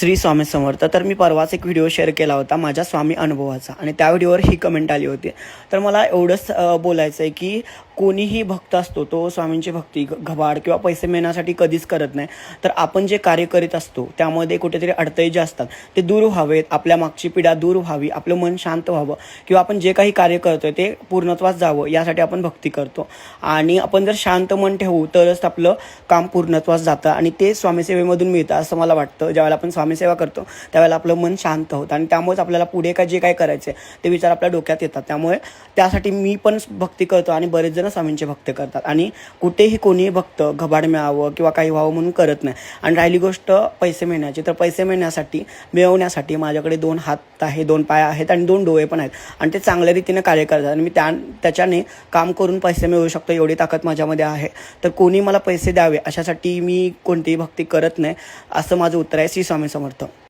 श्री स्वामी समर्थ. तर मी परवाच एक व्हिडिओ शेअर केला होता माझ्या स्वामी अनुभवाचा आणि त्या व्हिडिओवर ही कमेंट आली होती. तर मला एवढंच बोलायचं आहे की कोणीही भक्त असतो तो स्वामींची भक्ती घबाड किंवा पैसे मिळण्यासाठी कधीच करत नाही. तर आपण जे कार्य करीत असतो त्यामध्ये कुठेतरी अडथळे जे असतात ते दूर व्हावेत, आपल्या मागची पिढा दूर व्हावी, आपलं मन शांत व्हावं किंवा आपण जे काही कार्य करतोय ते पूर्णत्वास जावं यासाठी आपण भक्ती करतो. आणि आपण जर शांत मन ठेवू तरच आपलं काम पूर्णत्वास जातं आणि ते स्वामीसेवेमधून मिळतं असं मला वाटतं. ज्यावेळेला आपण स्वामीसेवा करतो त्यावेळेला आपलं मन शांत होतं आणि त्यामुळेच आपल्याला पुढे जे काय करायचं आहे ते विचार आपल्या डोक्यात येतात. त्यामुळे त्यासाठी मी पण भक्ती करतो आणि बरेच जण स्वामींचे भक्त करतात आणि कुठेही कोणीही भक्त घबाड मिळावं किंवा काही व्हावं म्हणून करत नाही. आणि राहिली गोष्ट पैसे मिळण्याची, तर पैसे मिळवण्यासाठी माझ्याकडे 2 हात आहे, 2 पाय आहेत आणि 2 डोळे पण आहेत आणि ते चांगल्या रीतीने कार्य करतात आणि मी त्याच्याने काम करून पैसे मिळवू शकतो एवढी ताकद माझ्यामध्ये आहे. तर कोणी मला पैसे द्यावे अशासाठी मी कोणतीही भक्ती करत नाही असं माझं उत्तर आहे. श्री स्वामी समर्थ.